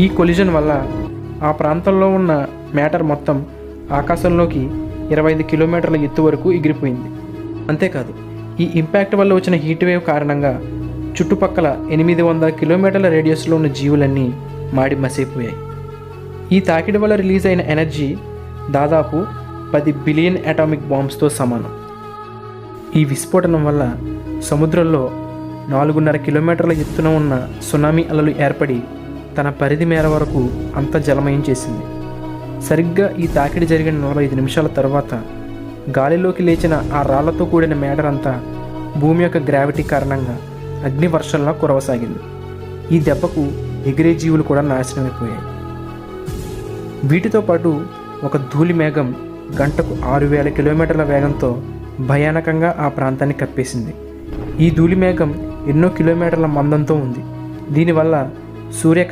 ఈ కొలిజన్ వల్ల ఆ ప్రాంతంలో ఉన్న మ్యాటర్ మొత్తం ఆకాశంలోకి 25 కిలోమీటర్ల ఎత్తు వరకు ఎగిరిపోయింది. అంతేకాదు, ఈ ఇంపాక్ట్ వల్ల వచ్చిన హీట్ వేవ్ కారణంగా చుట్టుపక్కల 800 కిలోమీటర్ల రేడియస్లో ఉన్న జీవులన్నీ మాడి మసైపోయాయి. ఈ తాకిడి వల్ల రిలీజ్ అయిన ఎనర్జీ దాదాపు 10 బిలియన్ అటామిక్ బాంబ్స్తో సమానం. ఈ విస్ఫోటనం వల్ల సముద్రంలో 4.5 కిలోమీటర్ల ఎత్తున ఉన్న సునామీ అలలు ఏర్పడి తన పరిధి మేర వరకు అంత జలమయం చేసింది. సరిగ్గా ఈ తాకిడి జరిగిన 45 నిమిషాల తర్వాత గాలిలోకి లేచిన ఆ రాళ్లతో కూడిన మేటర్ అంతా భూమి యొక్క గ్రావిటీ కారణంగా అగ్నివర్షంలా కురవసాగింది. ఈ దెబ్బకు ఎగిరే జీవులు కూడా నాశనమైపోయాయి. వీటితో పాటు ఒక ధూళి మేఘం గంటకు 6000 కిలోమీటర్ల వేగంతో భయానకంగా ఆ ప్రాంతాన్ని కప్పేసింది. ఈ ధూళి మేఘం ఎన్నో కిలోమీటర్ల మందంతో ఉంది. దీనివల్ల సూర్యకాంతి